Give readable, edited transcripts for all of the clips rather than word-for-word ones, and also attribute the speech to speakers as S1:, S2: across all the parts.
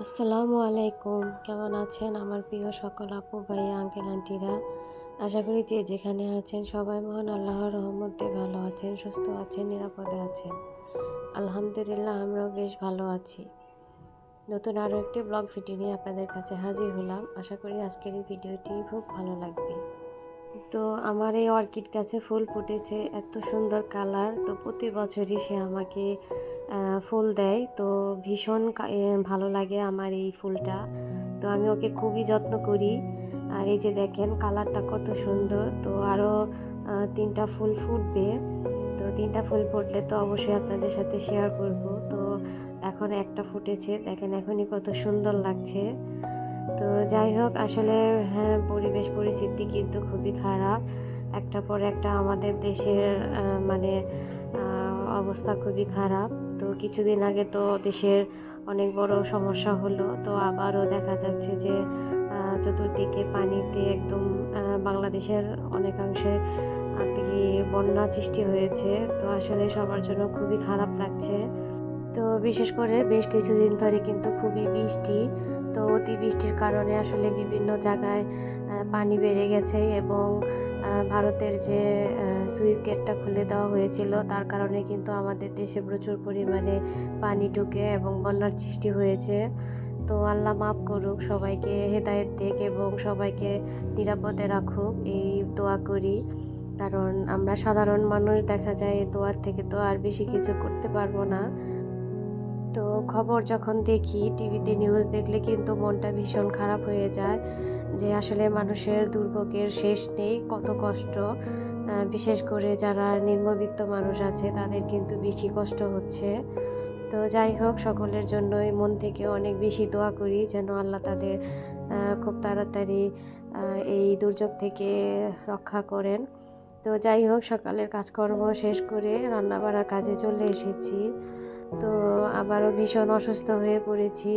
S1: আসসালামু আলাইকুম। কেমন আছেন আমার প্রিয় সকল আপু ভাইয়া আঙ্কেল আন্টিরা? আশা করি যে যেখানে আছেন সবাই মহান আল্লাহর রহমতে ভালো আছেন, সুস্থ আছেন, নিরাপদে আছেন। আলহামদুলিল্লাহ আমরাও বেশ ভালো আছি। নতুন আরও একটি ব্লগ ভিডিও নিয়ে আপনাদের কাছে হাজির হলাম। আশা করি আজকের এই ভিডিওটি খুব ভালো লাগবে। তো আমার এই অর্কিড গাছে ফুল ফুটেছে, এত সুন্দর কালার। তো প্রতি বছরই সে আমাকে ফুল দেয়। তো ভীষণ ভালো লাগে আমার এই ফুলটা। তো আমি ওকে খুবই যত্ন করি। আর এই যে দেখেন কালারটা কত সুন্দর। তো আরও 3টা ফুল ফুটবে। তো 3টা ফুল ফুটলে তো অবশ্যই আপনাদের সাথে শেয়ার করব। তো এখন একটা ফুটেছে, দেখেন এখনই কত সুন্দর লাগছে। তো যাই হোক আসলে হ্যাঁ, পরিবেশ পরিস্থিতি কিন্তু খুবই খারাপ। একটার পর একটা আমাদের দেশের মানে অবস্থা খুবই খারাপ। তো কিছুদিন আগে তো দেশের অনেক বড় সমস্যা হলো। তো আবারও দেখা যাচ্ছে যে চতুর্দিকে পানিতে একদম বাংলাদেশের অনেকাংশে আর কি বন্যা সৃষ্টি হয়েছে। তো আসলে সবার জন্য খুবই খারাপ লাগছে। তো বিশেষ করে বেশ কিছুদিন ধরে কিন্তু খুবই বৃষ্টি। তো অতি বৃষ্টির কারণে আসলে বিভিন্ন জায়গায় পানি বেড়ে গেছে এবং ভারতের যে সুইচ গেটটা খুলে দেওয়া হয়েছিল তার কারণে কিন্তু আমাদের দেশে প্রচুর পরিমাণে পানি ঢুকে এবং বন্যার সৃষ্টি হয়েছে। তো আল্লাহ মাফ করুক, সবাইকে হেদায়েত দিক এবং সবাইকে নিরাপদে রাখুক, এই দোয়া করি। কারণ আমরা সাধারণ মানুষ, দেখা যায় এই দোয়ার থেকে তো আর বেশি কিছু করতে পারবো না। তো খবর যখন দেখি টিভিতে নিউজ দেখলে কিন্তু মনটা ভীষণ খারাপ হয়ে যায় যে আসলে মানুষের দুর্ভোগের শেষ নেই, কত কষ্ট। বিশেষ করে যারা নিম্নবিত্ত মানুষ আছে তাদের কিন্তু বেশি কষ্ট হচ্ছে। তো যাই হোক, সকলের জন্যই মন থেকে অনেক বেশি দোয়া করি যেন আল্লাহ তাদের খুব তাড়াতাড়ি এই দুর্যোগ থেকে রক্ষা করেন। তো যাই হোক, সকালের কাজকর্ম শেষ করে রান্নাবাড়ার কাজে চলে এসেছি। তো আবারও ভীষণ অসুস্থ হয়ে পড়েছি।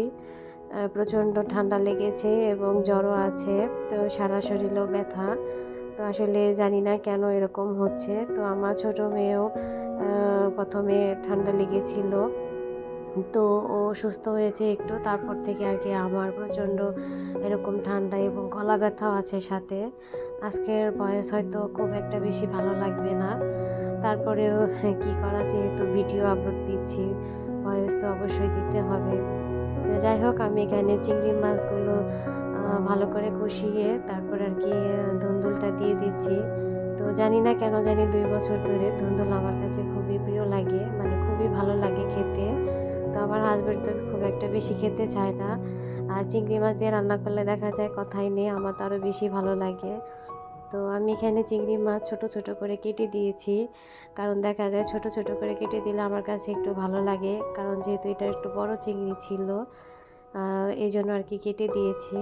S1: প্রচণ্ড ঠান্ডা লেগেছে এবং জ্বরও আছে। তো সারা শরীরেও ব্যথা। তো আসলে জানি না কেন এরকম হচ্ছে। তো আমার ছোট মেয়েও ১ম এ ঠান্ডা লেগেছিল। তো ও সুস্থ হয়েছে একটু। তারপর থেকে আর কি আমার প্রচণ্ড এরকম ঠান্ডা এবং গলা ব্যথাও আছে সাথে। আজকের ভয়েস হয়তো খুব একটা বেশি ভালো লাগবে না। তারপরেও কি করা, যেহেতু ভিডিও আপলোড দিচ্ছি, ভয়েস তো অবশ্যই দিতে হবে। তো যাই হোক, আমি এখানে চিংড়ি মাছগুলো ভালো করে কষিয়ে তারপর আর কি ধুন্দুলটা দিয়ে দিচ্ছি। তো জানি না কেন জানি 2 বছর ধরে ধুন্দুল আমার কাছে খুবই প্রিয় লাগে, মানে খুবই ভালো লাগে খেতে। তো আমার হাসব্যান্ড তো খুব একটা বেশি খেতে চায় না। আর চিংড়ি মাছ দিয়ে রান্না করলে দেখা যায় কথাই নেই, আমার তো আরও বেশি ভালো লাগে। তো আমি এখানে চিংড়ি মাছ ছোট ছোট করে কেটে দিয়েছি। কারণ দেখা যায় ছোট ছোট করে কেটে দিলে আমার কাছে একটু ভালো লাগে, কারণ যেহেতু এটা একটু বড় চিংড়ি ছিল, এই জন্য আর কি কেটে দিয়েছি।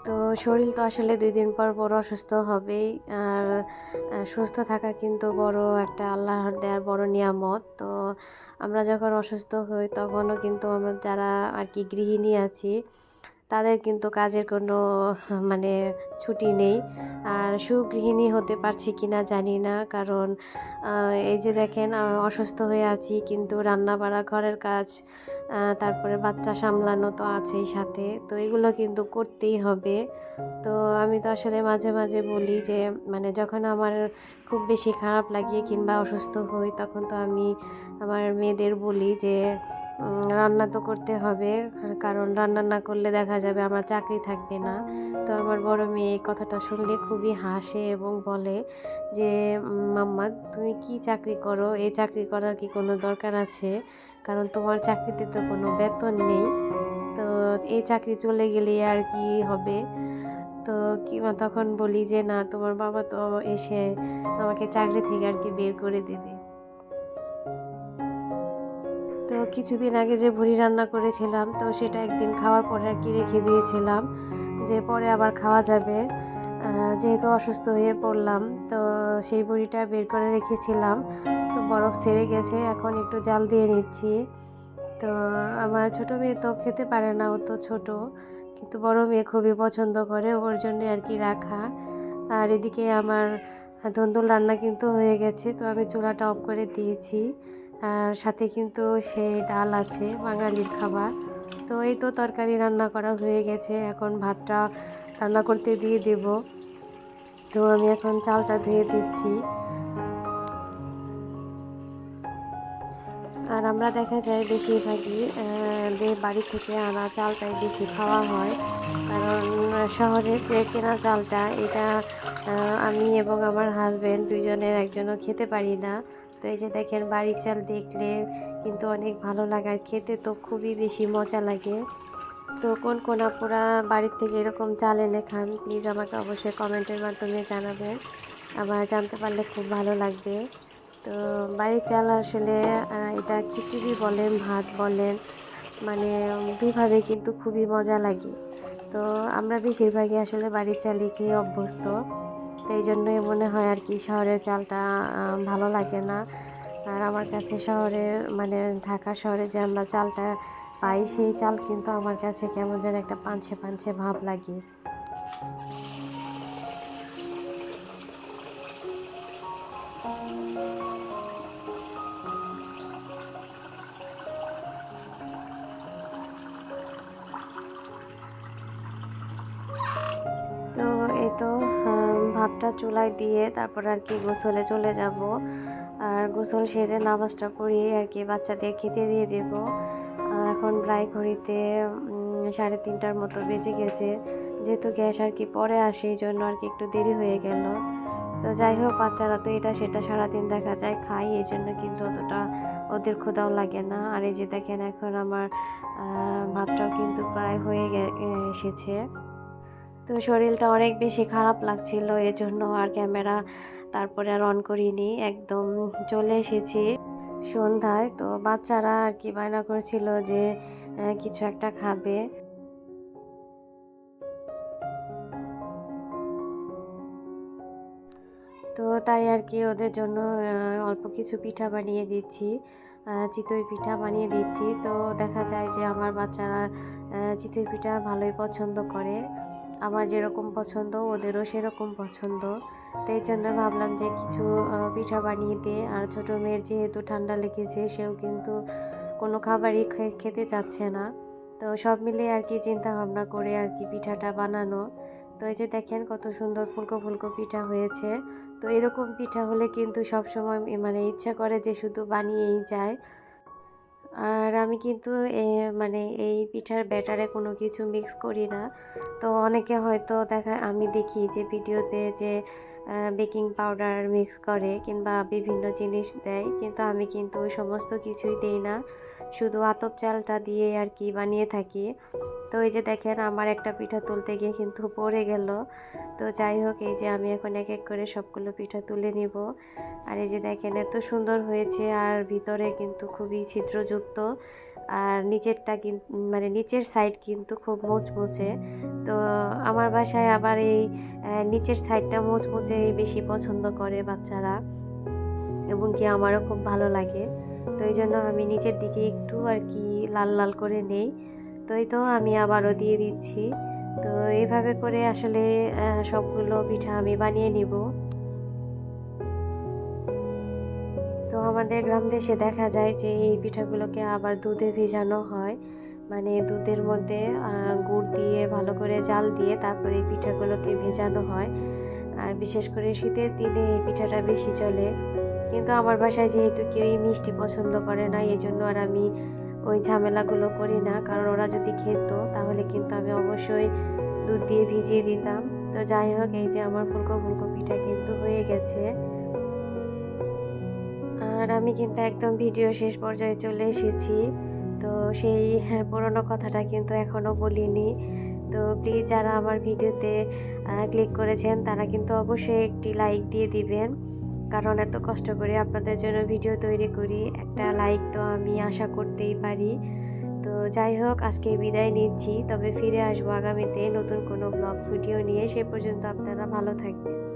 S1: তো শরীর তো আসলে 2 দিন পর পর অসুস্থ হবেই। আর সুস্থ থাকা কিন্তু বড় একটা আল্লাহর দেওয়ার বড় নিয়ামত। তো আমরা যখন অসুস্থ হই তখনও কিন্তু আমরা যারা আর কি গৃহিণী আছি তাদের কিন্তু কাজের কোনো মানে ছুটি নেই। আর সুগৃহিণী হতে পারছি কিনা জানি না, কারণ এই যে দেখেন অসুস্থ হয়ে আছি কিন্তু রান্না-বাড়া, ঘরের কাজ, তারপরে বাচ্চা সামলানো তো আছেই সাথে। তো এগুলো কিন্তু করতেই হবে। তো আমি তো আসলে মাঝে মাঝে বলি যে মানে যখন আমার খুব বেশি খারাপ লাগে কিংবা অসুস্থ হই তখন তো আমি আমার মেয়েদের বলি যে রান্না তো করতে হবে, কারণ রান্না না করলে দেখা যাবে আমার চাকরি থাকবে না। তো আমার বড় মেয়ে এই কথাটা শুনলে খুবই হাসে এবং বলে যে মাম্মা, তুমি কি চাকরি করো? এই চাকরি করার কি কোনো দরকার আছে? কারণ তোমার চাকরিতে তো কোনো বেতন নেই। তো এই চাকরি চলে গেলে আর কি হবে? তো তখন বলি যে না, তোমার বাবা তো এসে আমাকে চাকরি থেকে আর কি বের করে দেবে। তো কিছুদিন আগে যে ভুড়ি রান্না করেছিলাম তো সেটা একদিন খাওয়ার পরে আর কি রেখে দিয়েছিলাম যে পরে আবার খাওয়া যাবে। যেহেতু অসুস্থ হয়ে পড়লাম, তো সেই ভুড়িটা বের করে রেখেছিলাম। তো বরফ ছেড়ে গেছে, এখন একটু জাল দিয়ে নিচ্ছি। তো আমার ছোট মেয়ে তো খেতে পারে না, ও তো ছোট, কিন্তু বড় মেয়ে খুবই পছন্দ করে, ওর জন্য আর কি রাখা। আর এদিকে আমার ধুন্দুল রান্না কিন্তু হয়ে গেছে, তো আমি চুলাটা অফ করে দিয়েছি। আর সাথে কিন্তু সেই ডাল আছে, বাঙালির খাবার। তো এই তো তরকারি রান্না করা হয়ে গেছে, এখন ভাতটা রান্না করতে দিয়ে দেব। তো আমি এখন চালটা ধুয়ে দিচ্ছি। আর আমরা দেখা যায় বেশিরভাগই বাড়ি থেকে আনা চালটাই বেশি খাওয়া হয়, কারণ শহরের যে কেনা চালটা এটা আমি এবং আমার হাজব্যান্ড দুইজনের একজনও খেতে পারি না। তো এই যে দেখেন বাড়ির চাল দেখলে কিন্তু অনেক ভালো লাগে, আর খেতে তো খুবই বেশি মজা লাগে। তো কোন কোন আপুরা বাড়ির থেকে এরকম চাল এনে খান, প্লিজ আমাকে অবশ্যই কমেন্টের মাধ্যমে জানাবেন, আমার জানতে পারলে খুব ভালো লাগবে। তো বাড়ির চাল আসলে এটা খিচুড়ি বলেন, ভাত বলেন, মানে দুইভাবে কিন্তু খুবই মজা লাগে। তো আমরা বেশিরভাগই আসলে বাড়ির চালই খেয়ে অভ্যস্ত। তো এই জন্যই মনে হয় আর কি শহরের চালটা ভালো লাগে না। আর আমার কাছে শহরের মানে ঢাকা শহরে যে আমরা চালটা পাই, সেই চাল কিন্তু আমার কাছে কেমন যেন একটা পানছে পানছে ভাব লাগে। তো এই তো ভাতটা চুলায় দিয়ে তারপর আর কি গোসলে চলে যাব। আর গোসল সেরে নামাজটা পড়িয়ে আর কি বাচ্চাদের খেতে দিয়ে দেব। এখন প্রায় ঘড়িতে 3:30টার মতো বেজে গেছে, যেহেতু গ্যাস আর কি পরে আসে এই জন্য আর কি একটু দেরি হয়ে গেল। তো যাই হোক, বাচ্চারা তো এটা সেটা সারাদিন দেখা যায় খাই, এই জন্য কিন্তু অতটা ওদের ক্ষুধাও লাগে না। আর এই যে দেখেন এখন আমার ভাতটাও কিন্তু প্রায় হয়ে এসেছে। তো শরীরটা অনেক বেশি খারাপ লাগছিল, এজন্য আর ক্যামেরা তারপরে আর অন করিনি, একদম চলে এসেছি সন্ধ্যায়। তো বাচ্চারা আর কি বায়না করছিল যে কিছু একটা খাবে। তো তাই আর কি ওদের জন্য অল্প কিছু পিঠা বানিয়ে দিচ্ছি, চিতই পিঠা বানিয়ে দিচ্ছি। তো দেখা যায় যে আমার বাচ্চারা চিতই পিঠা ভালোই পছন্দ করে, আমার যেরকম পছন্দ ওদেরও সেরকম পছন্দ। তো এই জন্য ভাবলাম যে কিছু পিঠা বানিয়ে দিই। আর ছোটো মেয়ের যেহেতু ঠান্ডা লেগেছে, সেও কিন্তু কোনো খাবারই খেতে চাচ্ছে না। তো সব মিলিয়ে আর কি চিন্তা ভাবনা করে আর কি পিঠাটা বানানো। তো এই যে দেখেন কত সুন্দর ফুলকো ফুলকো পিঠা হয়েছে। তো এরকম পিঠা হলে কিন্তু সবসময় মানে ইচ্ছা করে যে শুধু বানিয়েই যায়। আর আমি কিন্তু মানে এই পিঠার ব্যাটারে কোনো কিছু মিক্স করি না। তো অনেকে হয়তো আমি দেখি যে ভিডিওতে যে বেকিং পাউডার মিক্স করে কিংবা বিভিন্ন জিনিস দেয়, কিন্তু আমি কিন্তু ওই সমস্ত কিছুই দেই না, শুধু আতপ চালটা দিয়ে আর কি বানিয়ে থাকি। তো এই যে দেখেন আমার একটা পিঠা তুলতে গিয়ে কিন্তু পড়ে গেল। তো যাই হোক, এই যে আমি এখন এক এক করে সবগুলো পিঠা তুলে নিব। আর এই যে দেখেন এত সুন্দর হয়েছে, আর ভিতরে কিন্তু খুবই ছিদ্রযুক্ত, আর নিচেরটা কিন্তু মানে নিচের সাইড কিন্তু খুব মুচমুচে। তো আমার বাসায় আবার এই নিচের সাইডটা মুচমুচেই বেশি পছন্দ করে বাচ্চারা, এবং কি আমারও খুব ভালো লাগে। তো এই জন্য আমি নিচের দিকে একটু আর কি লাল লাল করে নেই। তো এই তো আমি আবারও দিয়ে দিচ্ছি। তো এইভাবে করে আসলে সবগুলো পিঠা আমি বানিয়ে নিব। তো আমাদের গ্রাম দেশে দেখা যায় যে এই পিঠাগুলোকে আবার দুধে ভেজানো হয়, মানে দুধের মধ্যে গুড় দিয়ে ভালো করে জাল দিয়ে তারপরে এই পিঠাগুলোকে ভেজানো হয়। আর বিশেষ করে শীতের দিনে এই পিঠাটা বেশি চলে। কিন্তু আমার বাসায় যেহেতু কেউই মিষ্টি পছন্দ করে না, এই জন্য আর আমি ওই ঝামেলাগুলো করি না, কারণ ওরা যদি খেত তাহলে কিন্তু আমি অবশ্যই দুধ দিয়ে ভিজিয়ে দিতাম। তো যাই হোক, এই যে আমার ফুলকো ফুলকো পিঠা কিন্তু হয়ে গেছে। আর আমি কিন্তু একদম ভিডিও শেষ পর্যায়ে চলে এসেছি। তো সেই পুরনো কথাটা কিন্তু এখনও বলিনি। তো প্লিজ যারা আমার ভিডিওতে ক্লিক করেছেন তারা কিন্তু অবশ্যই একটি লাইক দিয়ে দিবেন, কারণ এত কষ্ট করে আপনাদের জন্য ভিডিও তৈরি করি, একটা লাইক তো আমি আশা করতেই পারি। তো যাই হোক, আজকে বিদায় নিচ্ছি, তবে ফিরে আসবো আগামীতে নতুন কোনো ব্লগ ভিডিও নিয়ে। সে পর্যন্ত আপনারা ভালো থাকবেন।